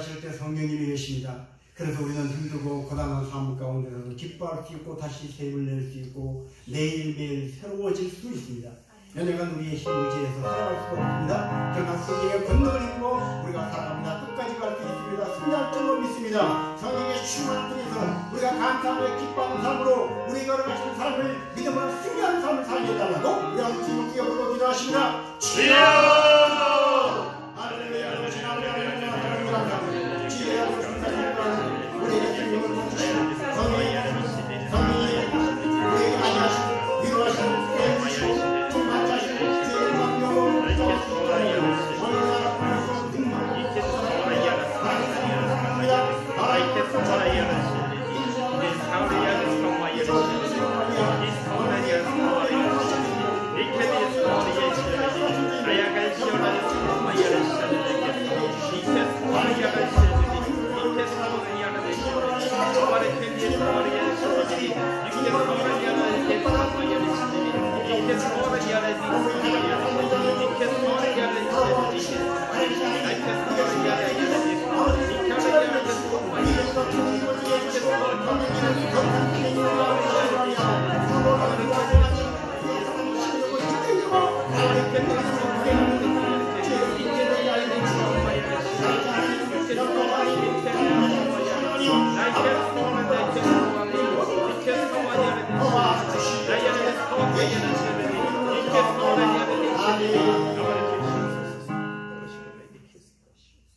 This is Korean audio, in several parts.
걸어가실 때 성령님이 계십니다. 그래서 우리는 힘들고 고단한 삶 가운데서도 기뻐할 수 있고 다시 샘을 낼 수 있고 매일매일 새로워질 수 있습니다. 연약한 우리의 힘 의지에서 살아갈 수가 없습니다. 그러나 성령의 권능을 입고 우리가 살아갑니다. 끝까지 갈 수 있습니다. 승리할 줄로 믿습니다. 성령의 충만을 통해서 우리가 감사하며 기뻐하는 삶으로 우리가 걸어가신 삶을 믿음으로 승리하는 삶을 살게 해달라고 우리 한번 주님께 불러 기도하십니다. 주여! 할렐루야! 우리에게 생명을 주시고 성령이 우리에게 많이 하시고 위로하시고 깨우치시고 충만케 하시고 죄의 명령으로 떠주시고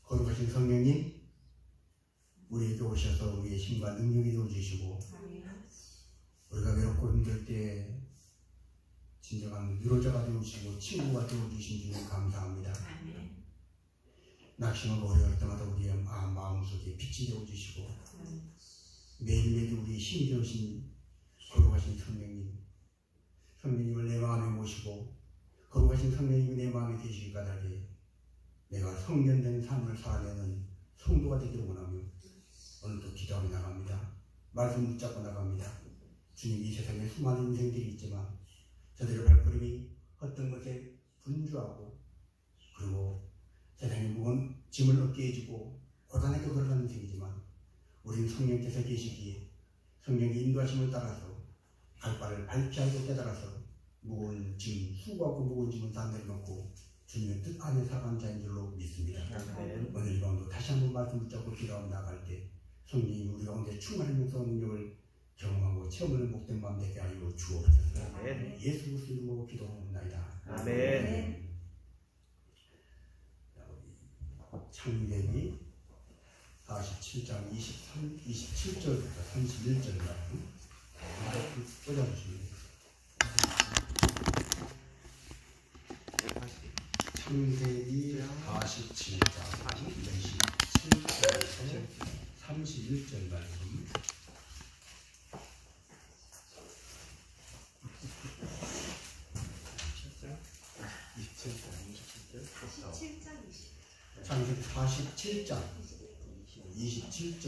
거룩하신 성령님 우리에게 오셔서 우리의 힘과 능력이 되어주시고 우리가 외롭고 힘들 때 진정한 위로자가 되어주시고 친구가 되어주신 주님 감사합니다. 낙심하고 어려울 때마다 우리의 마음속에 빛이 되어주시고 매일매일 우리의 힘이 되어주신 거룩하신 성령님을 내 마음에 모시고 거룩하신 성령님이 내 마음에 계시기 까닭에 내가 성년된 삶을 살아내는 성도가 되기를 원하며 오늘도 기도하며 나갑니다. 말씀 붙잡고 나갑니다. 주님, 이 세상에 수많은 인생들이 있지만 저들의 발걸음이 어떤 것에 분주하고 그리고 세상에 무거운 짐을 어깨에 지고 고단하게 걸어가는 인생이지만 우리는 성령께서 계시기에 성령의 인도하심을 따라서 갈 바를 밟지 않고 깨달아서 무거운 짐, 수고하고 무거운 짐을 다 내려놓고 주님의 뜻 안에 살아가는 자인 줄로 믿습니다. 오늘 이 밤도 다시 한번 말씀 붙잡고 기도하며 나갈 때 성령이 우리 가운데 충만하면서 능력을 경험하고 체험하는 목된 마음 되게 하여 주옵소서. 예수 그리스도 이름으로 기도합니다. 아멘. 창세기 47장 27절부터 31절 말씀 꽂아주십니다. 창세기 47장 27절부터 31절 말씀. 창세기 47장 27절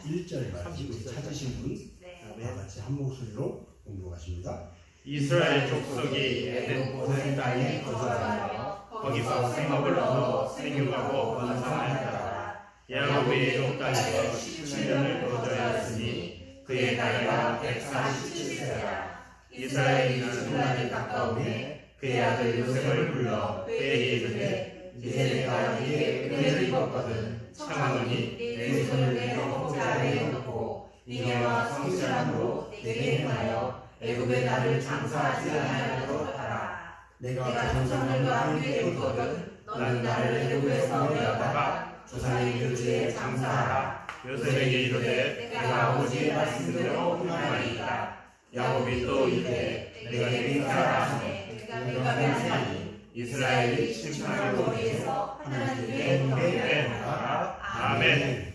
31절 말씀 찾으신 분 다 같이 한 목소리로 공독하십니다. 이스라엘 족속이 에덴 고센 땅에 거주하여 거기서 생업을 얻어 생육하고 번성하였더라. 야곱이 애굽 땅에서 17년을 거주하였으니 그의 나이가 147세라. 이스라엘이 죽음날이 가까우매 그의 아들 요셉을 불러 그에게 이르되 이제 내가 네게 은혜를 입었거든 청하노니 내 손을 내 허벅지 아래에 놓고 니네와 성실함으로 내게 행하여 애굽에 나를 장사하지 아니하도록 하라. 내가 조상들과 함께 두거든 너는 나를 애굽에서 내어다가 조상의 교지에 장사하라. 요셉에게 이르되 내가 아버지의 말씀대로 행하리이다. 야곱이 또 이르되 내가 맹세하라 하네. 내가 맹세하니 이스라엘이 심판의 거리에서 하나님께 경배하라. 아멘.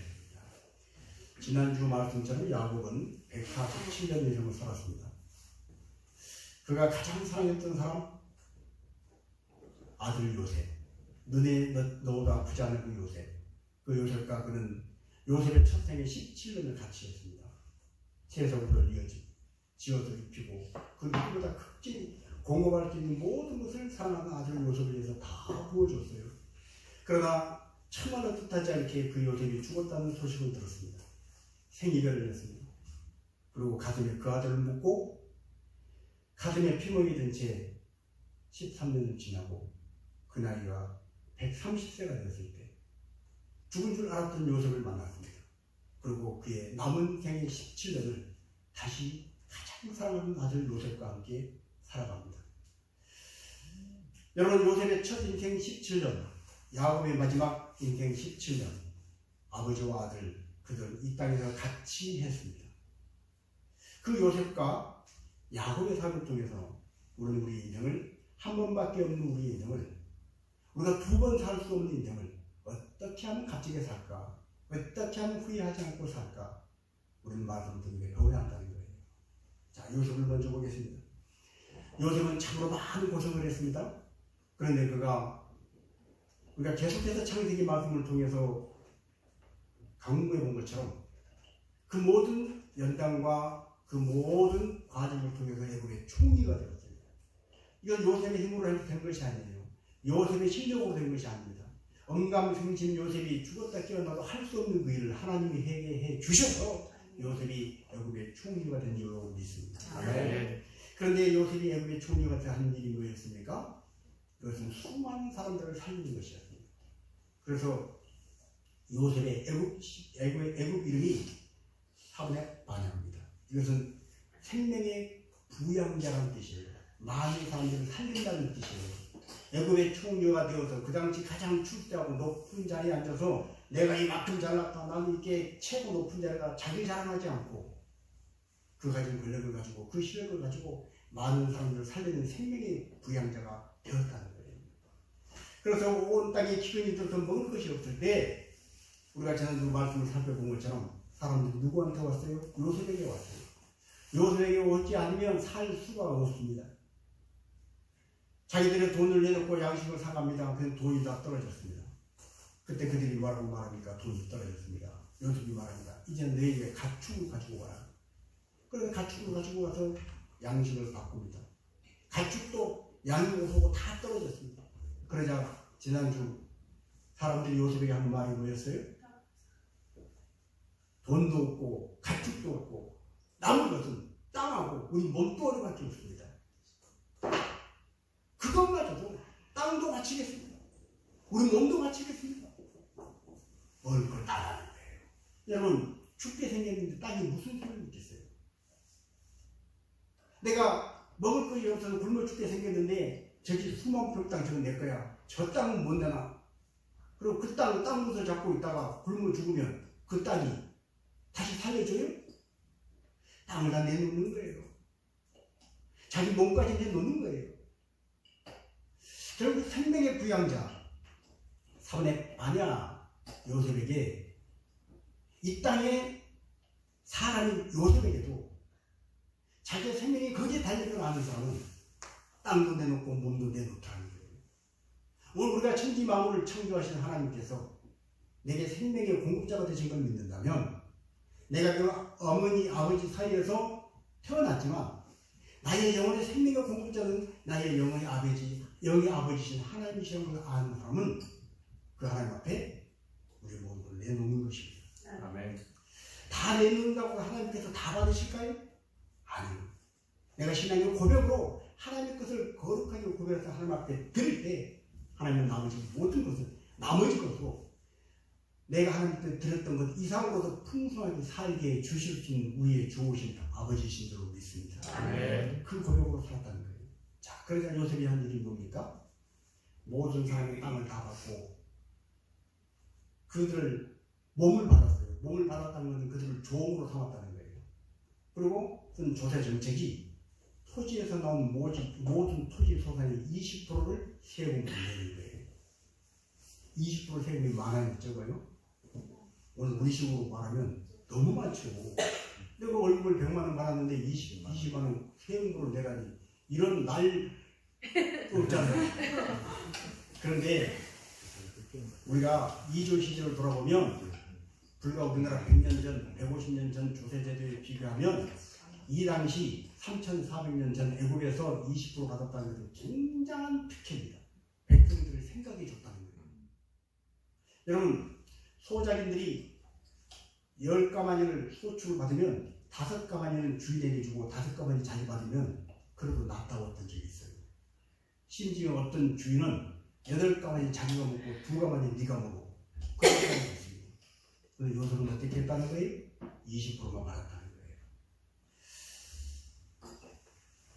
지난주 말씀처럼 야곱은 147년 이상을 살았습니다. 그가 가장 사랑했던 사람 아들 요셉, 눈에 넣어도 아프지 않은 그 요셉, 그 요셉과 그는 요셉의 첫 생에 17년을 같이 했습니다. 세속을 지어서 입히고 그 누구보다 극진히 공급할 수 있는 모든 것을 사랑하는 아들 요셉을 위해서 다 부어줬어요. 그러나 참으로 뜻하지 않게 그 요셉이 죽었다는 소식을 들었습니다. 생이별을 했습니다. 그리고 가슴에 그 아들을 묻고 가슴에 피멍이 든 채 13년을 지나고 그 나이가 130세가 되었을 때 죽은 줄 알았던 요셉을 만났습니다. 그리고 그의 남은 생의 17년을 다시 가장 사랑하는 아들 요셉과 함께 살아갑니다. 여러분, 요셉의 첫 인생 17년, 야곱의 마지막 인생 17년, 아버지와 아들 그들 이 땅에서 같이 했습니다. 그 요셉과 야곱의 삶을 통해서 우리는 우리 인생을 한 번밖에 없는 우리 인생을 우리가 두 번 살 수 없는 인생을 어떻게 하면 값지게 살까? 어떻게 하면 후회하지 않고 살까? 우리는 말씀을 통해 배워야 한다는 거예요. 자, 요셉을 먼저 보겠습니다. 요셉은 참으로 많은 고생을 했습니다. 그런데 우리가 계속해서 창세기 말씀을 통해서 강구해 본 것처럼 그 모든 연단과 그 모든 과정을 통해서 애굽의 총리가 되었습니다. 이건 요셉의 힘으로 된 것이 아니에요. 요셉의 실력으로 된 것이 아닙니다. 엄감승진 요셉이 죽었다 깨어나도 할 수 없는 그 일을 하나님이 해결해 주셔서 요셉이 애굽의 총리가 된 줄로 믿습니다. 아멘. 그런데 요셉이 애굽의 총리가 하는 일이 뭐였습니까? 그것은 수많은 사람들을 살리는 것이었습니다. 그래서 요셉의 애굽 이름이 사분의 반야입니다. 이것은 생명의 부양자라는 뜻이에요. 많은 사람들을 살린다는 뜻이에요. 애굽의 총리가 되어서 그 당시 가장 출세하고 높은 자리에 앉아서 내가 이만큼 잘났다, 나는 이렇게 최고 높은 자리다 자기 자랑하지 않고 그 가진 권력을 가지고 그 실력을 가지고 많은 사람들을 살리는 생명의 부양자가 되었다는 거예요. 그래서 온 땅에 기근이 들어서 먹을 것이 없을 때 우리가 지난주 말씀을 살펴본 것처럼 사람들이 누구한테 왔어요? 요셉에게 왔어요. 요셉에게 오지 않으면 살 수가 없습니다. 자기들의 돈을 내놓고 양식을 사갑니다. 그래서 돈이 다 떨어졌습니다. 그때 그들이 뭐라고 말합니까? 돈이 떨어졌습니다. 요셉이 말합니다. 이제 너희에게 가축을 가지고 와라. 그래서 가축을 가지고 와서 양식을 바꿉니다. 가축도 양이 오고 다 떨어졌습니다. 그러자 지난주 사람들이 요셉에게 한 말이 뭐였어요? 돈도 없고 가축도 없고 남은 것은 땅하고 우리 몸뚱아리밖에 없습니다. 그것마저도 땅도 바치겠습니다. 우리 몸도 바치겠습니다. 얼굴 따라하는 거예요. 여러분, 죽게 생겼는데 땅이 무슨 소리를 있겠어요? 내가 먹을 것이 없어서 굶어 죽게 생겼는데 저기 수만 평 땅 저건 내 거야. 저 땅은 못 내놔. 그리고 그 땅 묻어 잡고 있다가 굶어 죽으면 그 땅이 다시 살려줘요? 땅을 다 내놓는 거예요. 자기 몸까지 내놓는 거예요. 결국 생명의 부양자 사분의 반야 요셉에게 이 땅에 사람인 요셉에게도 자기 생명이 거기에 달려있는 아는 사람은 땅도 내놓고 몸도 내놓다는 거예요. 오늘 우리가 천지 만물을 창조하신 하나님께서 내게 생명의 공급자가 되신 걸 믿는다면 내가 그 어머니 아버지 사이에서 태어났지만 나의 영혼의 생명의 공급자는 나의 영혼의 아버지신 하나님이신 걸 아는 사람은 그 하나님 앞에 우리 몸을 내놓는 것입니다. 아멘. 다 내놓는다고 하나님께서 다 받으실까요? 아니요. 내가 신앙의 고백으로 하나님의 것을 거룩하게 고백해서 하나님 앞에 드릴 때 하나님은 나머지 모든 것을 나머지 것으로 내가 하나님께 드렸던 것 이상으로도 풍성하게 살게 주실 수 있는 우리의 좋으신 아버지신 줄로 믿습니다. 아멘. 그 고백으로 살았다는 거예요. 자, 그러자 요셉이 한 일이 뭡니까? 모든 사람의 땅을 다 받고 그들을 몸을 받았어요. 몸을 받았다는 것은 그들을 종으로 삼았다는 거예요. 그리고 쓴 조세 정책이 토지에서 나온 모든 토지 소산의 20%를 세금으로 내는 거예요. 20% 세금이 많아요, 적어요? 오늘 우리 식으로 말하면 너무 많죠. 내가 월급을 100만 원 받았는데 20만 원 세금으로 내라니 이런 날 없잖아요. 그런데 우리가 2조 시절을 돌아보면 불과 우리나라 100년 전, 150년 전 조세제도에 비교하면 이 당시 3,400년 전 애국에서 20% 받았다는 것은 굉장한 특혜입니다. 백성들을 생각해 줬다는 거예요. 여러분, 소작인들이 10가마니를 소축을 받으면 5가마니는 주인에게 주고 5가마니 자기 받으면 그러고 낫다웠던 적이 있어요. 심지어 어떤 주인은 8가마니 자기가 먹고 2가마니 네가 먹어. 그런 사람이 있습니다. 그래서 요셉은 어떻게 했다는 거예요? 20%만 받았다는 거예요.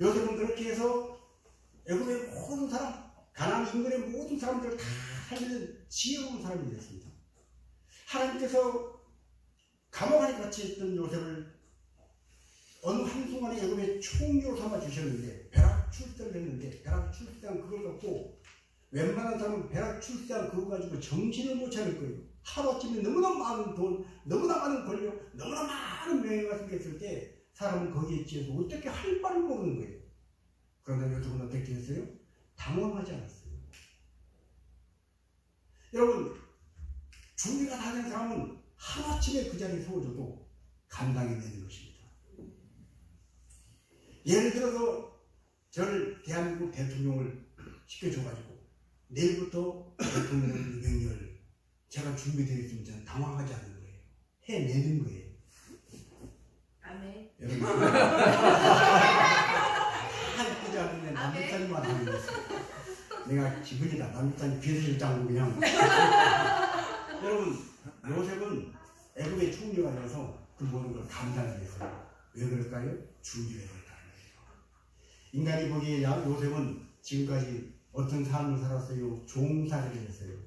요셉은 그렇게 해서 애굽의 모든 사람, 가나안 인근의 모든 사람들을 다 살리는 지혜로운 사람이 되었습니다. 하나님께서 감옥 안에 갇혀 있던 요셉을 어느 한순간에 애굽의 총리로 삼아 주셨는데, 벼락 출세를 했는데, 벼락 출세한 그걸 갖고 웬만한 사람은 벼락 출세한 그거 가지고 정신을 못 차릴 거예요. 하루아침에 너무나 많은 돈, 너무나 많은 권력, 너무나 많은 명예가 생겼을 때 사람은 거기에 취해서 어떻게 할 바를 모르는 거예요. 그러나 요즘은 어떻게 했어요? 당황하지 않았어요. 여러분, 준비가 다 된 사람은 하루아침에 그 자리에 세워져도 감당해내는 것입니다. 예를 들어서 저를 대한민국 대통령을 시켜줘가지고 내일부터 대통령 명령을 제가 준비되어 있으면 저는 당황하지 않는 거예요. 해내는 거예요. 아멘. 여러분, 하지 않는데 남편만 하는 거예요. 내가 기분이다. 남편이 비서실장 그냥. 여러분, 요셉은 애굽의 총리가 되어서 그 모든 걸 감당했어요. 왜 그럴까요? 준비가 됐다는 거예요. 인간이 보기에 요셉은 지금까지 어떤 삶을 살았어요? 종살이를 했어요.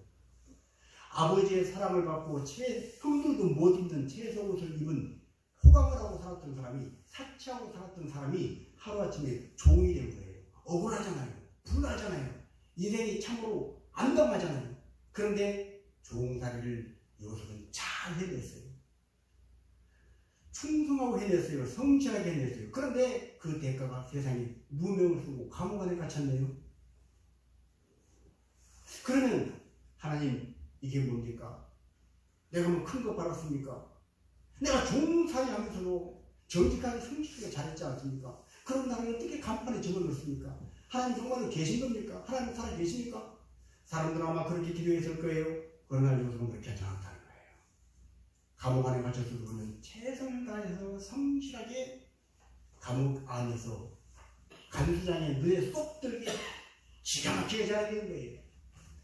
아버지의 사랑을 받고 형들도 못 입는 채소옷을 입은 호강을 하고 살았던 사람이, 사치하고 살았던 사람이 하루아침에 종이 된 거예요. 억울하잖아요. 분하잖아요. 인생이 참으로 안담하잖아요. 그런데 종살이를 요셉은 잘 해냈어요. 충성하고 해냈어요. 성실하게 해냈어요. 그런데 그 대가가 세상에 누명을 쓰고 감옥 안에 갇혔네요. 그러면 하나님, 이게 뭡니까? 내가 뭐 큰 거 받았습니까? 내가 종살이 하면서도 정직하게 성실하게 잘했지 않습니까? 그럼 나를 어떻게 간판에 집어넣습니까? 하나님 정말로 계신 겁니까? 하나님 살아 계십니까? 사람들은 아마 그렇게 기도했을 거예요. 그러나 요즘은 그렇게 하지 않았다는 거예요. 감옥 안에 갇혔어도 그는 최선을 다해서 성실하게 감옥 안에서 간수장의 눈에 쏙 들게 기가 막히게 잘해야 되는 거예요.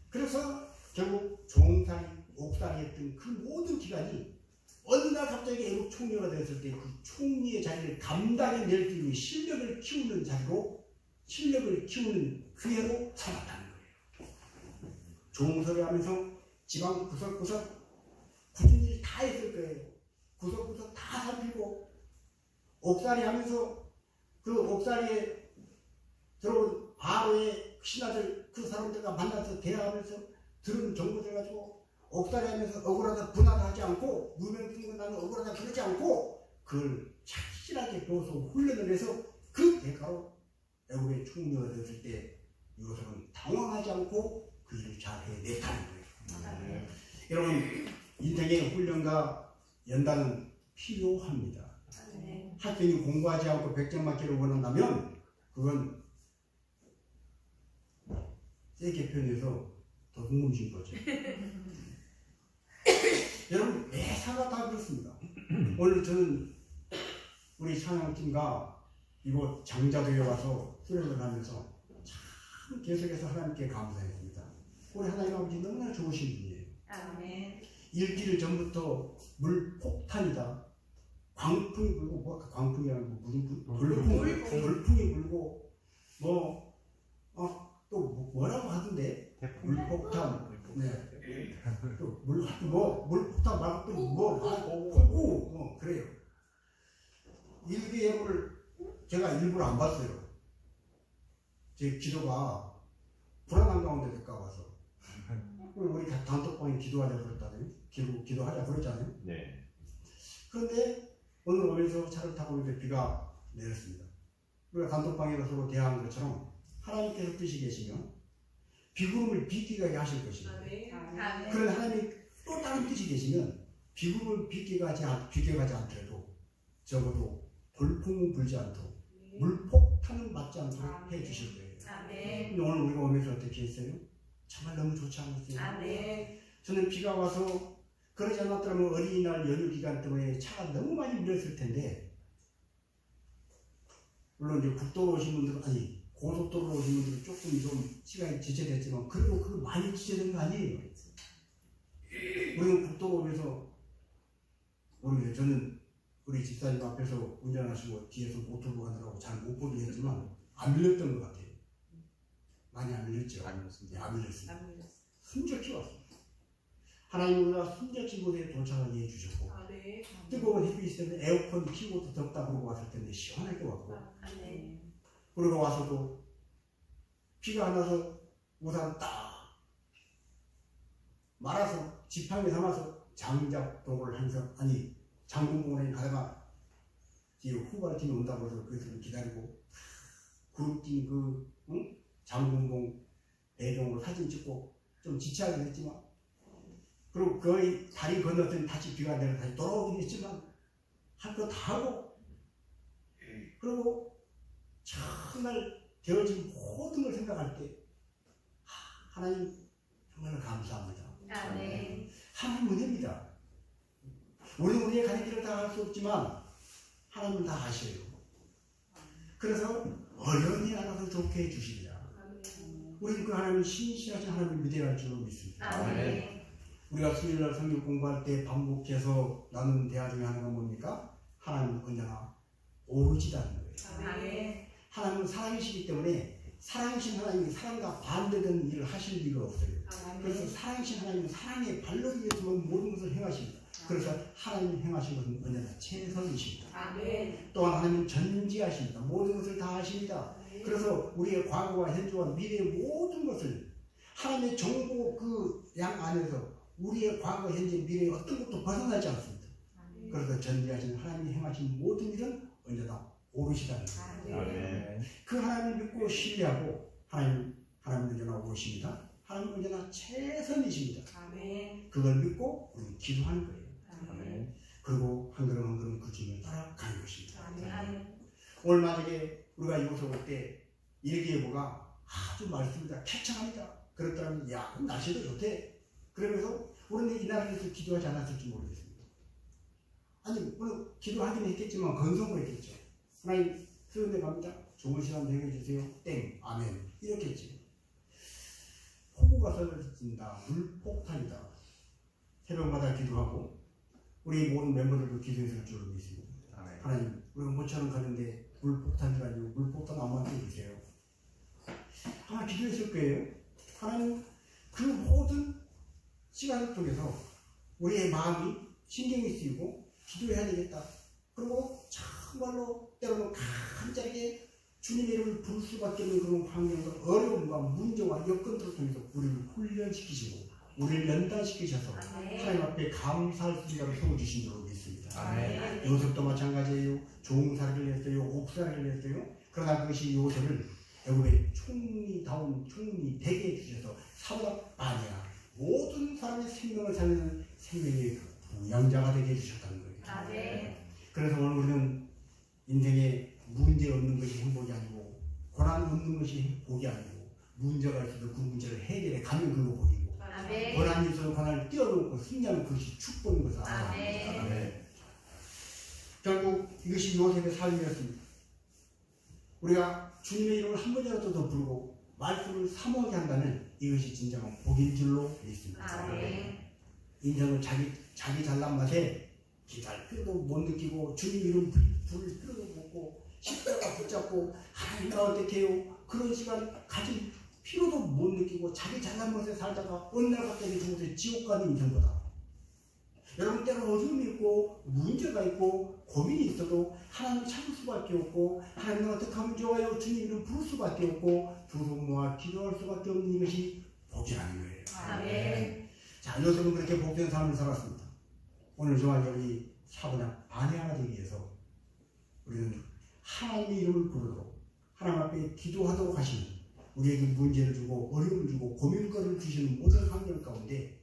그래서 결국 종살이, 옥살이 했던 그 모든 기간이 어느 날 갑자기 애국 총리가 되었을 때 그 총리의 자리를 감당해낼 수 있는 실력을 키우는 자리로, 실력을 키우는 기회로 삼았다는 거예요. 종살이 하면서 지방 구석구석 굳은 일 다 했을 거예요. 구석구석 다 살피고, 옥살이 하면서 그 옥살이에 들어온 바로의 신하들, 그 사람들과 만나서 대화하면서 들은 정보들 가지고 옥살이 하면서 억울하다 분하다 하지 않고, 무명 뜬 건 나는 억울하다 그러지 않고, 그걸 착실하게 배워서 훈련을 해서 그 대가로 애굽의 총리가 되었을 때 요셉은 당황하지 않고 그 일을 잘 해냈다는 거예요. 여러분, 인생의 훈련과 연단은 필요합니다. 학생이 공부하지 않고 100점 맞기를 원한다면 그건 세게 표현해서 더 궁금신 거죠. 여러분, 매사가 다 그렇습니다. 오늘 저는 우리 찬양팀과 이곳 장자도에 와서 수련을 하면서 참 계속해서 하나님께 감사했습니다. 우리 하나님 아버지 너무나 좋으신 분이에요. 아멘. 일주일 전부터 물폭탄이다, 광풍이 불고, 광풍이 아니고 무슨 돌풍이 불고, 또 뭐라고 하던데, 물폭탄, 네. 또 물폭탄 말고 또 그래요. 일기예보를 제가 일부러 안 봤어요. 제 기도가 불안한 가운데 가까워서. 우리 단톡방에 기도하자고 그랬잖아요. 기도하자고 그랬잖아요. 네. 그런데 오늘 오면서 차를 타고 오는데 비가 내렸습니다. 우리가 단톡방에서 서로 대화한 것처럼 하나님께서 뜻이 계시면 비구름을 비끼게 하실 것입니다. 그런데 하나님이 또 다른 뜻이 계시면 비구름을 비껴가지 않더라도 적어도 돌풍은 불지 않도록, 물폭탄은 맞지 않도록 해주실 거예요. 아멘. 오늘 우리가 오면서 어떻게 했어요? 정말 너무 좋지 않았어요? 아멘. 저는 비가 와서 그러지 않았더라면 어린이날 연휴 기간 때문에 차가 너무 많이 밀렸을 텐데, 물론 이제 국도로 오신 분들은, 아니 고속도로로 오신 분들은 조금 좀 시간이 지체됐지만 그래도 그거 많이 지체된 거 아니에요. 우리는 국도로 오면서 모르겠어요. 저는 우리 집사님 앞에서 운전하시고 뒤에서 모tor로 가느라고 잘 못 보긴 했지만 안 밀렸던 것 같아요. 많이 안 밀렸죠? 안 밀렸습니다. 네, 안 밀렸습니다. 안 밀렸어. 순적히 왔습니다. 하나님 우리가 순적히 곳에 도착하게 해주셨고, 아멘. 뜨거운 햇빛이 때문에 에어컨 키고도 덥다 그러고 왔을 텐데 시원하게 왔고, 아멘. 그러고 와서도 비가 안 와서 우산 딱 말아서 지팡이 삼아서 장작동을 항상, 아니 장군공원에 가다가 뒤에 후발팀이 온다고 해서 그것을 기다리고 그룹 뛴그 장군공 배경으로 사진 찍고 좀 지체하긴 했지만, 그리고 거의 다리 건넜더니 다시 비가 내려 다시 돌아오긴 했지만 할 거 다 하고, 그리고 정말 되어진 모든 걸 생각할 때 하나님 정말 감사합니다. 아멘. 하나님 은혜입니다. 우리는 우리의 가는 길을 다 할 수 없지만 하나님은 다 아셔요. 그래서 어려운 일 알아서 좋게 해주십니다. 우리는 그 하나님 신실하신 하나님을 믿어야 할 줄로 믿습니다. 아멘. 우리가 수요일날 성경 공부할 때 반복해서 나누는 대화 중에 하나가 뭡니까? 하나님은 언제나 오르시다는 거예요. 아멘. 하나님은 사랑이시기 때문에 사랑이신 하나님이 사랑과 반대되는 일을 하실 리가 없어요. 그래서 사랑이신 하나님은 사랑의 발로를 위해서만 모든 것을 행하십니다. 그래서 하나님 행하신 것은 언제나 최선이십니다. 아멘. 또한 하나님은 전지하십니다. 모든 것을 다 아십니다. 그래서 우리의 과거와 현재와 미래의 모든 것을 하나님의 정보 그 양 안에서 우리의 과거, 현재, 미래의 어떤 것도 벗어나지 않습니다. 그래서 전지하신 하나님이 행하신 모든 일은 언제나 오르시다는 거예요. 아멘. 그 하나님을 믿고 신뢰하고 하나님은 언제나 오르십니다. 하나님은 언제나 최선이십니다. 아멘. 그걸 믿고 우리는 기도하는 거예요. 아멘. 그리고 한 걸음 한 걸음 그 길을 따라가는 것입니다. 아멘. 오늘 만약에 우리가 이곳에 올 때 일기예보가 아주 말씀이다 쾌청합니다. 그렇다면 야 그럼 날씨도 좋대. 그러면서 우리는 이 나라에서 기도하지 않았을지 모르겠습니다. 아니 물론 기도하긴 했겠지만 건성을 했겠죠. 하나님 수련회 갑니다. 좋은 시간 되게 해주세요. 땡 아멘 이렇게 했지. 폭우가 쏟아진다. 물폭탄이다. 새벽마다 기도하고 우리 모든 멤버들도 기도했을 줄로 믿습니다. 아멘. 하나님 우리가 모처럼 가는데 물폭탄이 아니고 물폭탄 안 만들어주세요. 아마 기도했을 거예요. 하나님 그 모든 시간을 통해서 우리의 마음이 신경이 쓰이고 기도해야 되겠다. 그리고 정말로 때로는 간절하게 주님의 이름을 부를 수밖에 없는 그런 환경과 어려움과 문제와 여건들을 통해서 우리를 훈련시키시고 우리를 연단시키셔서 하나님 앞에 감사할 수 있는 세워주신 줄로 믿습니다. 아멘. 요셉도 마찬가지예요. 종살이를 했어요. 옥살이를 했어요. 그러나 그것이 요셉을 애굽의 총리다운 총리 되게 해주셔서 사보다 아니야. 모든 사람의 생명을 살리는 생명의 부양자가 되게 해주셨다는 거예요. 아멘. 그래서 오늘 우리는 인생에 문제 없는 것이 행복이 아니고 고난 없는 것이 복이 아니고 문제가 있어도 그 문제를 해결해 가는 그거 복이고 아멘. 고난이 있어도 고난을 뛰어넘고 승리하는 그것이 축복인 것을 알아야 아멘. 합니다. 아멘. 결국 이것이 요셉의 삶이었습니다. 우리가 주님의 이름을 한 번이라도 더 부르고 말씀을 사모하게 한다면 이것이 진정한 복인 줄로 믿습니다. 아멘. 인생을 자기 잘난 맛에 기다릴 필요도 못 느끼고 주님 이름 부를 필요도 없고 십자가 붙잡고 하나님 나 어떻게 해요? 그런 시간 가질 필요도 못 느끼고 자기 잘난 맛에 살다가 어느 날 갑자기 죽어서 지옥 가는 인생보다 여러분 때로 어려움이 있고 문제가 있고 고민이 있어도 하나님 찾을 수밖에 없고 하나님은 어떻게 하면 좋아요? 주님 이름 부를 수밖에 없고 두 손 모아 기도할 수밖에 없는 이것이 복이라는 거예요. 아멘. 자, 요셉은 그렇게 복된 삶을 살았습니다. 오늘 저와 우리 사부나 아내 하나 되기 위해서 우리는 하나님의 이름을 부르도록 하나님 앞에 기도하도록 하시는 우리에게 문제를 주고 어려움을 주고 고민거리를 주시는 모든 환경 가운데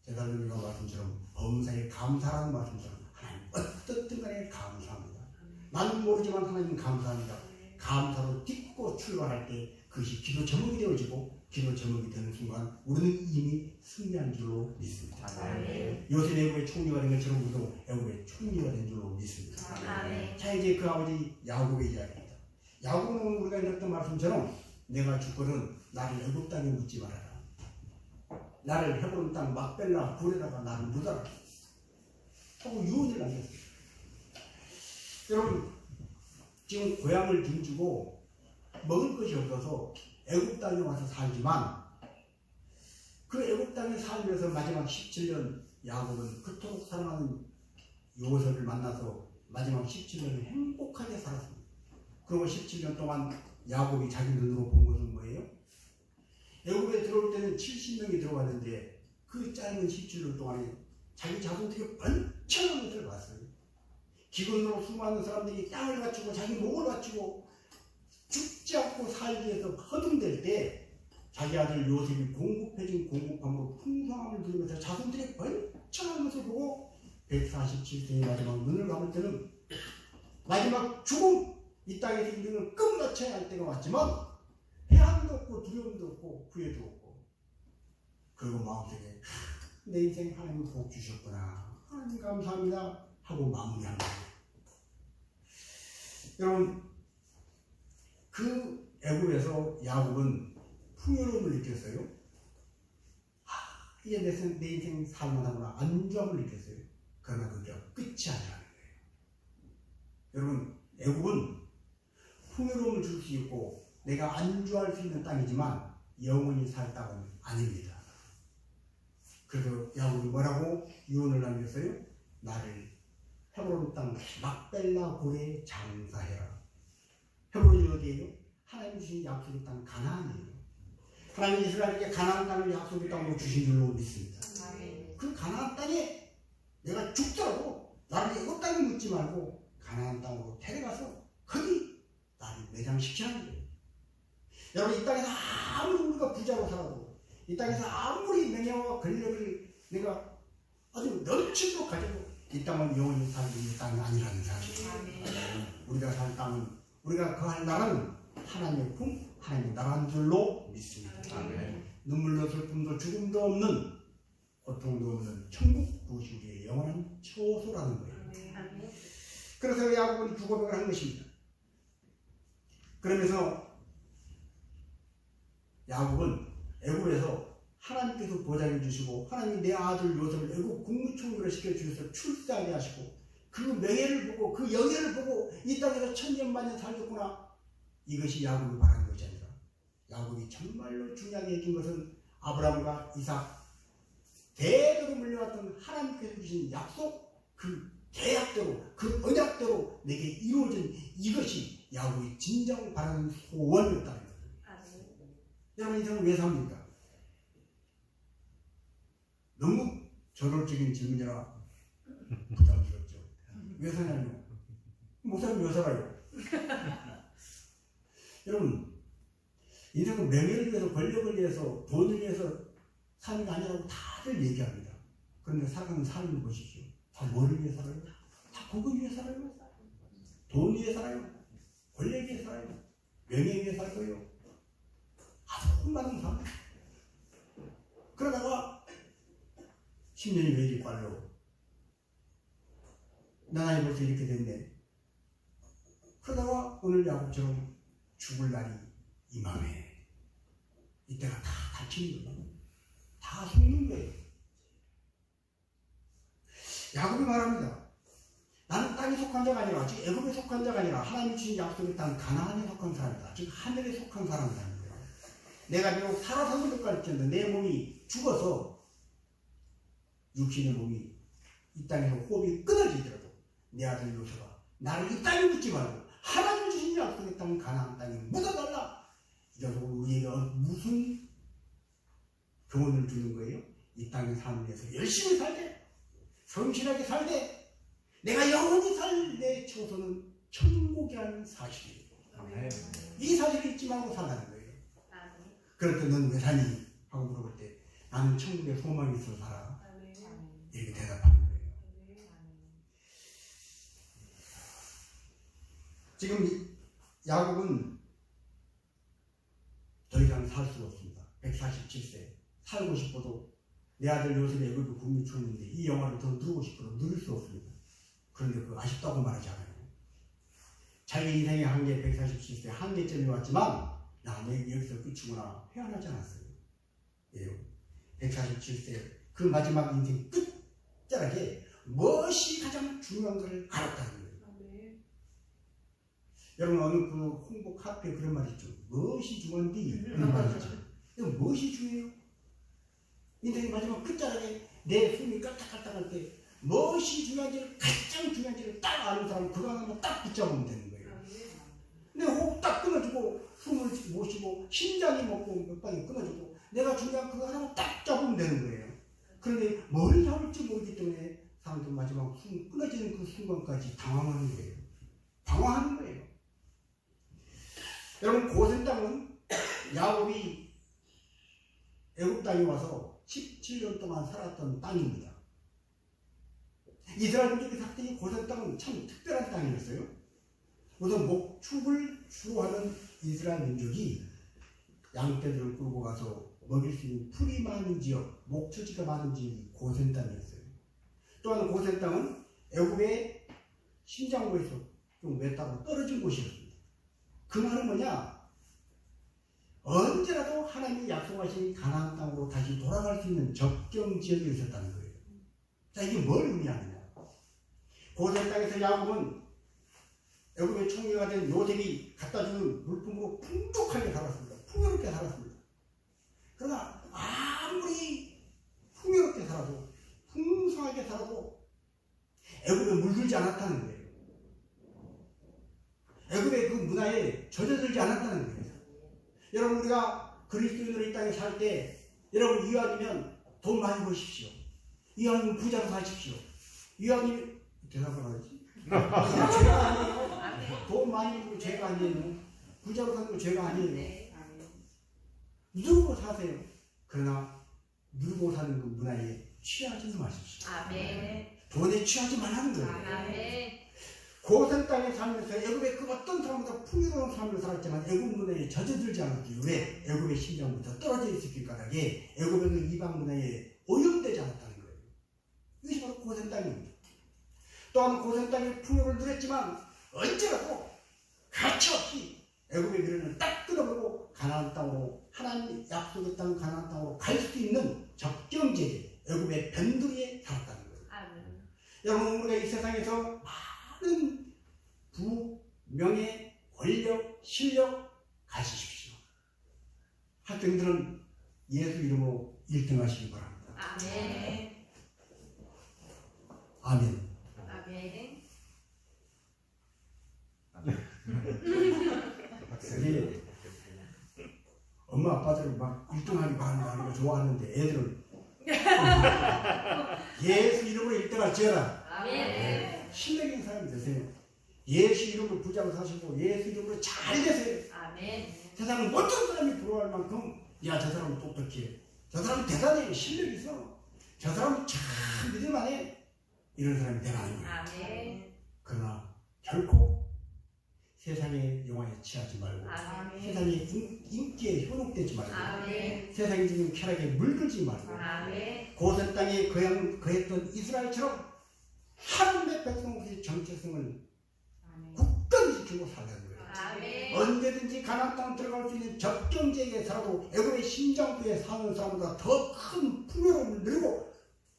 제사장님과 말씀처럼 범사에 감사하는 말씀처럼 하나님 어떻든 간에 감사합니다. 나는 모르지만 하나님 감사합니다. 감사로 딛고 출발할 때 그것이 기도 제목이 되어지고 기도 제목이 되는 순간 우리는 이미 승리한 줄로 믿습니다. 아멘. 요셉 애굽의 총리가 된 것처럼 우리도 애굽의 총리가 된 줄로 믿습니다. 아멘. 자, 이제 그 아버지 야곱의 이야기입니다. 야곱은 우리가 읽었던 말씀처럼 내가 죽거든 나를 애굽 땅에 묻지 말아라. 나를 헤브론 땅 막벨라 굴에다가 나를 묻어라 하고 유언을 남겼어요. 여러분, 지금 고향을 빈주고 먹을 것이 없어서 애굽 땅에 와서 살지만 그 애굽 땅에 살면서 마지막 17년 야곱은 그토록 사랑하는 요셉을 만나서 마지막 17년을 행복하게 살았습니다. 그리고 17년 동안 야곱이 자기 눈으로 본 것은 뭐예요? 애굽에 들어올 때는 70명이 들어왔는데 그 짧은 17년 동안에 자기 자손들이 번창한 것을 봤어요. 기근으로 수많은 사람들이 땅을 갖추고 자기 목을 갖추고 죽지 않고 살기 위해서 허둥댈 때 자기 아들 요셉이 공급해준 공급함으로 풍성함을 누리면서 자손들이 번창한 것을 보고 147세의 마지막 눈을 감을 때는 마지막 죽음, 이 땅에서 인생을 끝마쳐야 할 때가 왔지만 해함도 없고 두려움도 없고 후회도 없고 그리고 마음속에 내 인생 하나님 복 주셨구나, 하나님 감사합니다 하고 마무리합니다. 여러분, 그 애굽에서 야곱은 풍요로움을 느꼈어요. 이제 내 인생 살만하구나, 안주함을 느꼈어요. 그러나 그게 끝이 아니라는 거예요. 여러분, 애굽은 풍요로움을 줄 수 있고 내가 안주할 수 있는 땅이지만 영원히 살 땅은 아닙니다. 그래서 야곱이 뭐라고 유언을 남겼어요? 나를 헤브론 땅 막벨라 굴에 장사해라. 헤브론이 어디예요? 하나님 주신 약속의 땅 가나안이에요. 하나님 이스라엘에게 가나안 땅을 약속의 땅으로 주신 줄로 믿습니다. 그 가나안 땅에 내가 죽더라도 나를 애굽 땅에 묻지 말고 가나안 땅으로 데려가서 거기 나를 매장시키라는 거예요. 여러분, 이 땅에서 아무리 우리가 부자로 살아도, 이 땅에서 아무리 명예와 권력을 내가 아주 넘치도록 가지고 이 땅은 영원히 살 수 있는 땅이 아니라는 사실. 우리가 살 땅은, 우리가 거할 나라는 하나님의 품, 하나님의 나라인 줄로 믿습니다. 눈물도 슬픔도 죽음도 없는, 고통도 없는 천국, 그것이 우리의 영원한 처소라는 거예요. 그래서 야곱은 두 고백을 한 것입니다. 그러면서 야곱은 애굽에서 하나님께서 보장해 주시고 하나님이 내 아들 요셉을 애굽 국무총리로 시켜주셔서 출세하게 하시고 그 명예를 보고 그 영예를 보고 이 땅에서 천년만년 살겠구나, 이것이 야곱이 바라는 것이 아니라 야곱이 정말로 중요하게 해준 것은 아브라함과 이삭 대대로 물려왔던 하나님께서 주신 약속, 그 계약대로, 그 언약대로 내게 이루어진 이것이 야곱이 진정 바라는 소원이었다는 거예요. 여러분, 인생을 왜 삽니까? 너무 저돌적인 질문이라 부담스럽죠. 왜 사냐면 목사님 왜 살아요? 여러분, 인생은 명예를 위해서, 권력을 위해서, 돈을 위해서 사는 게 아니라고 다들 얘기합니다. 그런데 살아가는 삶을 보십시오. 다 뭐를 위해 살아요? 다 그거 위해 살아요. 돈 위해 살아요. 권력 위해 살아요. 명예 위해 살 거예요. 아주 많은 삶. 그러다가 10년이 왜 이렇게 빨라? 나이 벌써 이렇게 됐네. 그러다가 오늘 야곱처럼 죽을 날이 임하네. 이때가 다 닫히는 거예요. 다 속는 거예요. 야곱이 말합니다. 나는 땅에 속한 자가 아니라, 즉 애굽에 속한 자가 아니라 하나님이 주신 약속의 땅 가나안에 속한 사람이다. 즉 하늘에 속한 사람이다. 내가 비록 살아서 죽을 갈지언정 내 몸이 죽어서 육신의 몸이 이 땅에서 호흡이 끊어지더라도 내 아들 요셉아, 나를 이 땅에 묻지 말고 하나님 주신 약속의 땅 가나안 땅에 묻어달라. 이래서 우리에게 무슨 교훈을 주는 거예요? 이 땅에 사는 데서 열심히 살되, 성실하게 살되, 내가 영원히 살 내 처소는 천국이라는 사실이에요. 이 사실을 잊지 말고 살라는 거예요. 그럴 때 넌 왜 사니? 하고 물어볼 때 나는 천국에 소망이 있어서 살아. 이렇게 대답하는 거예요. 지금 야곱은 더 이상 살 수가 없습니다. 147세 살고 싶어도 내 아들 요셉이 애굽에 국민 총리인데 이 영화를 더 누르고 싶어도 누릴 수 없습니다. 그런데 그 아쉽다고 말하지 않아요. 자기 인생의 한계 147세 한계점이 왔지만 나는 여기서 끝이구나 회한하지 않았어요. 왜요? 147세 그 마지막 인생 끝자락에 무엇이 가장 중요한 것을 알았다는 거예요. 여러분 어느 그 홍보 카페에 그런 말 있죠. 무엇이 중요한디? 그런 말 있죠. 이거 무엇이 중요해요? 인생의 마지막 끝자락에 내 숨이 깔딱깔딱할 때 무엇이 중요한지를 가장 중요한지를 딱 아는 사람 그거 하나만 딱 붙잡으면 되는 거예요. 근데 호흡 딱 끊어주고 숨을 못 쉬고 심장이 먹고 몇 방이 끊어주고 내가 중요한 그거 하나만 딱 잡으면 되는 거예요. 그런데 뭘 잡을지 모르기 때문에 사람들 마지막 숨 끊어지는 그 순간까지 당황하는 거예요. 방황하는 거예요. 여러분 고센 땅은 야곱이 애굽 땅에 와서 17년 동안 살았던 땅입니다. 이스라엘 민족의 삭정이 고센 땅은 참 특별한 땅이었어요. 우선 목축을 주로 하는 이스라엘 민족이 양떼들을 끌고 가서 먹일 수 있는 풀이 많은 지역, 목초지가 많은 지역이 고센 땅이었어요. 또한 고센 땅은 애굽의 신장고에서 좀 외따로 떨어진 곳이었습니다. 그 말은 뭐냐? 언제라도 하나님이 약속하신 가나안 땅으로 다시 돌아갈 수 있는 접경 지역이 있었다는 거예요. 자, 이게 뭘 의미하느냐? 고센 땅에서 야곱은 애굽의 총리가 된 요셉이 갖다 주는 물품으로 풍족하게 살았습니다. 풍요롭게 살았습니다. 그러나 아무리 풍요롭게 살아도 풍성하게 살아도 애굽에 물들지 않았다는 거예요. 애굽의 그 문화에 젖어들지 않았다는 거예요. 여러분 우리가 그리스도인으로 이 땅에 살 때 여러분 이왕이면 돈 많이 버십시오. 이왕이면 부자로 사십시오. 이왕이면 대답을 하지? 죄가 아니에요. 돈 많이 벌고 죄가 아니에요. 부자로 사는 거 죄가 아니에요. 누르고 사세요. 그러나 누르고 사는 그 문화에 취하지 마십시오. 돈에 취하지 말라는 거예요. 고센 땅에 살면서 애굽의 그 어떤 사람보다 풍요로운 삶을 살았지만 애굽 문화에 젖어들지 않았어요. 왜? 애굽의 심장부터 떨어져 있었기 까닭에 애굽의 그 이방 문화에 오염되지 않았다는 거예요. 이것이 바로 고센 땅입니다. 또한 고센 땅에 풍요를 누렸지만 언제라도 가차없이 애굽의 미련을 딱 끊어버리고 가나안 땅으로 하나님 약속의 땅 가나안 땅으로 갈 수 있는 적경지에 애굽의 변두리에 살았다는 거예요. 여러분 우리가 이 세상에서 많은 부, 명예, 권력, 실력 가지십시오. 학생들은 예수 이름으로 1등 하시기 바랍니다. 아멘. 이게 엄마 아빠들은 막 1등하기 바란다 좋아하는데 애들은 예수 이름으로 1등할 지어라. 신뢰 있는 사람이 되세요. 예수 이름으로 부자로 사시고 예수 이름으로 잘 되세요. 세상은 어떤 사람이 부러워할 만큼 야 저 사람은 똑똑해, 저 사람은 대단해, 실력이 있어, 저 사람은 참 믿을만해, 이런 사람이 되라는 거예요. 그러나 결코 세상의 영화에 취하지 말고 세상의 인기에 현혹되지 말고 세상이 주는 쾌락에 물들지 말고 고센 땅에 거했던 이스라엘처럼 하나님의 백성의 정체성을 굳건히 지키고 살라는 거예요. 언제든지 가나안 땅 들어갈 수 있는 접경지에 살아도 애굽의 심장부에 사는 사람보다 더 큰 풍요로움을 누리고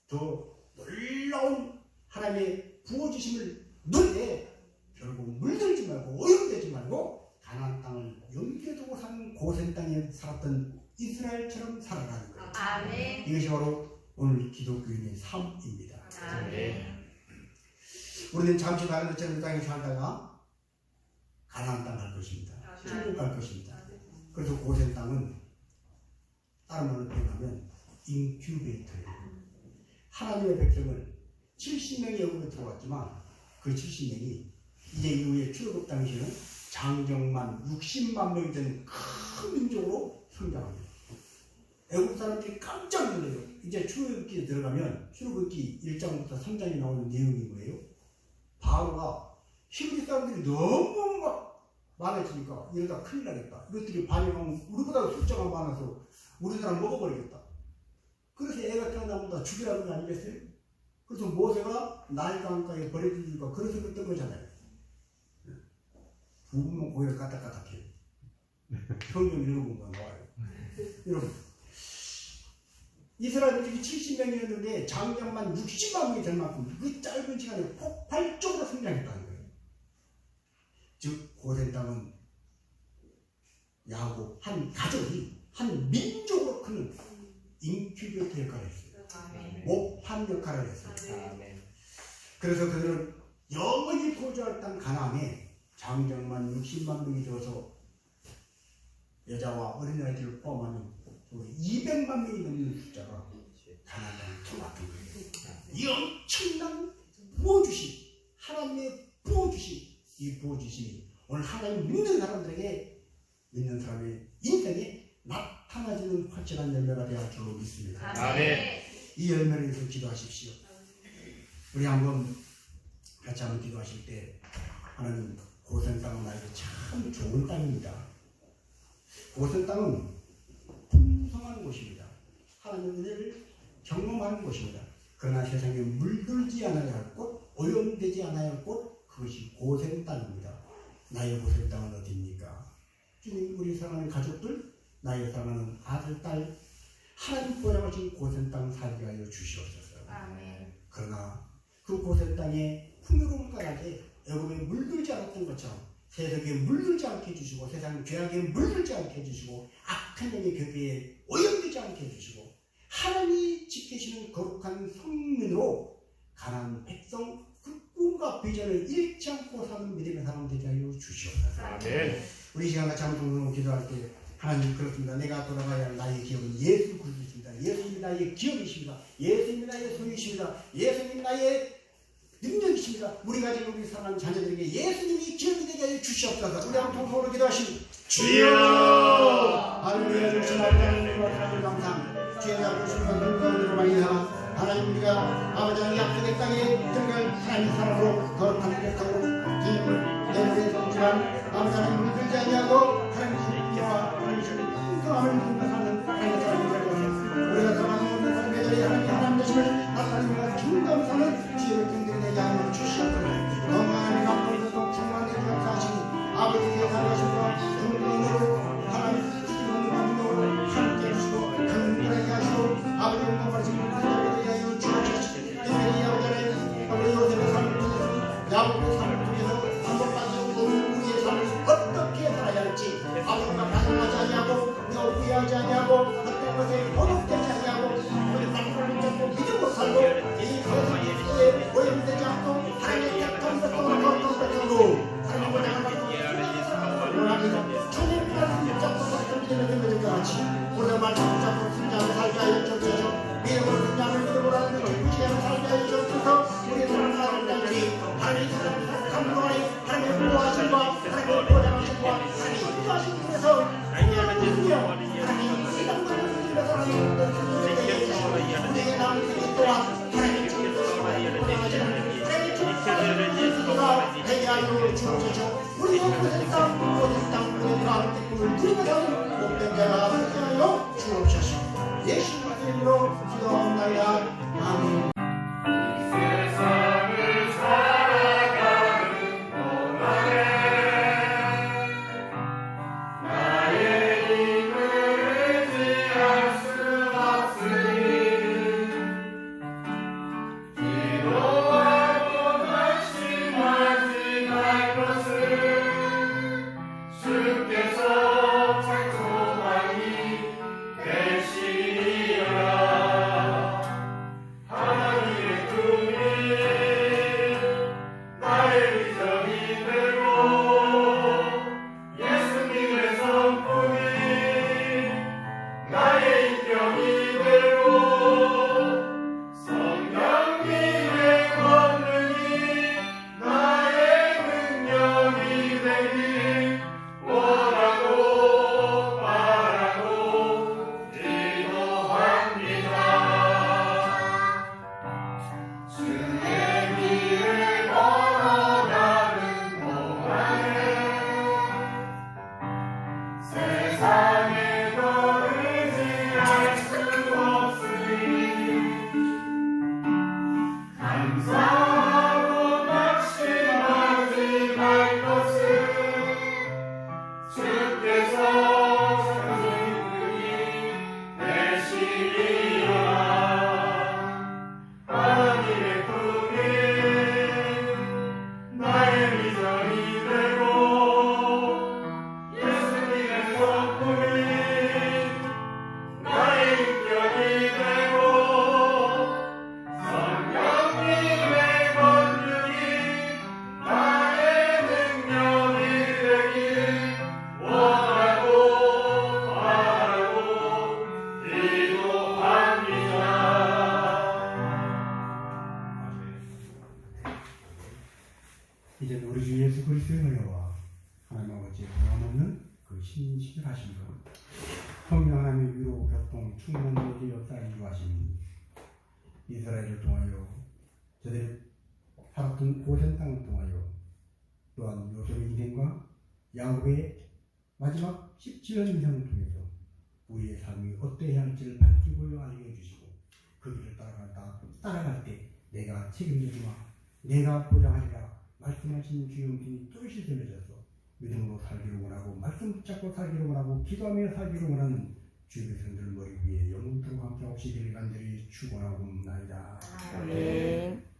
더 놀라운 하나님의 부어주심을 누리되 결국 물들지 말고 오염되지 말고 가나안 땅을 염두에 두고 사는 고센 땅에 살았던 이스라엘처럼 살아가는 거예요. 이것이 바로 오늘 기독교인의 삶입니다. 우리는 잠시 다른 데처럼 땅에 살다가 가나안 땅 갈 것입니다. 천국 갈 것입니다. 그래서 고센 땅은 다른 말로 표현하면 인큐베이터예요. 하나님의 백성을 70명이 애굽에 들어왔지만 그 70명이 이제 이후에 출애굽 당시에는 장정만 60만 명이 되는 큰 민족으로 성장합니다. 애국 사람들이 깜짝 놀라요. 이제 출애굽기에 들어가면 출애굽기 1장부터 3장에 나오는 내용이 뭐예요? 바로가 히브리 사람들이 너무 막 많아지니까 이러다 큰일 나겠다. 이것들이 반역하면 우리보다 숫자가 많아서 우리나라 먹어버리겠다. 그래서 애가 태어나면 다 죽이라는 거 아니겠어요? 그래서 모세가 나일 강가에 버려지니까 그래서 그랬던 거잖아요. 부부면 고개를 까딱까딱해요. 성경 읽어본 거 나와요. 여러분, 이스라엘 민족이 70명이었는데 장정만 60만 명이 될 만큼 그 짧은 시간에 폭발적으로 성장했다는 거예요. 즉 고센 땅은 야곱 한 가족이 한 민족으로 크는 인큐베이터 역할을 했어요. 목판 역할을 했어요. 아멘. 그래서 그들은 영원히 거주할 땅 가나안에 장정만 60만 명이 되어서 여자와 어린아이들을 포함하는 200만 명이 넘는 숫자가 가나안 땅에 들어왔던 거예요. 이 엄청난 부어주심, 하나님의 부어주심, 이 부어주심이 오늘 하나님 믿는 사람들에게, 믿는 사람의 인생에 나타나지는 확실한 열매가 되어 줄로 믿습니다. 아멘. 이 열매를 위해서 기도하십시오. 우리 한번 같이 한번 기도하실 때, 하나님 고센 땅은 나에게 참 좋은 땅입니다. 고센 땅은 풍성한 곳입니다. 하나님의 은혜를 경험하는 곳입니다. 그러나 세상에 물들지 않아야 할 곳, 오염되지 않아야 할 곳, 그것이 고센 땅입니다. 나의 고센 땅은 어디입니까? 주님, 우리 사랑하는 가족들, 나의 사랑하는 아들, 딸, 하나님 보양하신 고센 땅 살게 하여 주시옵소서. 아멘. 그러나 그 고센 땅에 풍요로운 까닭에 애굽에 물들지 않았던 것처럼 세상에 물들지 않게 해주시고, 세상 죄악에 물들지 않게 해주시고, 악한 영의 궤계에 오염되지 않게 해주시고, 하나님이 지키시는 거룩한 성민으로 가난한 백성 그 꿈과 비전을 잃지 않고 사는 믿음의 사람 되게 하여 주시옵소서. 아멘. 우리 시간 같이 한번 기도할 때, 하나님 그렇습니다. 내가 돌아가야 할 나의 기업은 예수 그리스도입니다. 예수님이 나의 기업이십니다. 예수님이 나의 소유이십니다. 예수님이 나의 능력이십니다. 우리가 지금 우리 사랑하는 자녀들에게 예수님이 기업이 되게 하여 주시옵소서. 우리 한번 통성으로 기도하시면 주여! 할렐루야. 주신 아버지 하나님과 하나님 감사합니다. 주의 잡으신 건강으로 많이 삼아 하나님, 우리가 아버지 하나님 약속의 땅에 들어갈 하나님 사람으로 거룩한 백성으로 주님을 내놓은 성지만 아버지 하나님 물들지 아니하고 하나님 신비와 하나님 풍성함을 생각하는 하나님 사람이 될 것입니다. 우리가 사랑하는 모든 성배들이 하나님 되심을 나타내며 충성사는 지혜를 경들이내 양을 주시옵소서. 건강한 감동도 충만히 역사하시니 아버지의 살아가심과 중동으로 하나님 주시는 감동으로 함께 해주시고 강건하게 하시고 아버지 영광하시고 그들에게 하여 주옵소서. 특별히 아버지는 아버지 요셉의 삶을 통해서 야곱의 삶을 통해서 한번 빠져온 우리의 삶을 어떻게 살아야 할지 아버지가 반응하지 아니하고 우리가 후회하지 아니하고 어떤 것에 도둑되지 아니하고 우리 발걸음을 잡고 믿음으로 살고 이 거듭의 오염되지 않고 하나님의 택한 백성으로 거룩한 백성으로 하나님을 향하고 주님 말씀 붙잡고 살던 믿음의 능력을 같이 우리가 말씀 붙잡고 승자를 살게 하여 주옵소서. 믿음으로 승자를 믿음으로 하는 것을 무시하며 살게 하여 주옵소서. 우리 사랑하는 자들이 하나님의 감동하니 하나님의 보호하심과 하나님의 보장하심과 하나님의 인도하심 중에서 하나님의 능력, 하나님의 시간들을 누리면서 하나님의 능력을 주시고 우리에게 남은 생애 또한 하나님의 충성을 보장하시는 하나님의 충성을 되게 하여 주옵소서. 우리 모든 땅, 모든 땅, 모든 마음 뜻을 누리면서 복된 자가 되게 하여 주옵소서. 예수님의 이름으로 기도하옵나이다. 아멘. 하나님 이제 우리 주 예수 그리스도의 은혜와 하나님 아버지의 변함없는 그 신실하신 분, 성령 하나님의 위로 교통 충만되게 역사에 인도하신 이스라엘을 통하여 저들이 살았던 고센 땅을 통하여 또한 요셉의 인생과 야곱의 마지막 17년 인생을 통해서 우리의 삶이 어떠해야 할지를 밝히고 알게 해주시고 그 길을 따라갈 때 내가 책임지지마 내가 보장하리라 말씀하신 주의 음성이 또렷이 들려져서 믿음으로 살기를 원하고 말씀 붙잡고 살기를 원하고 기도하며 살기를 원하는 주의 백성들 머리 위에 영원토록 함께 하시기를 간절히 축원하옵나이다. 아멘.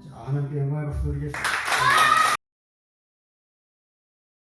자, 하나님께 영광의 박수 드리겠습니다.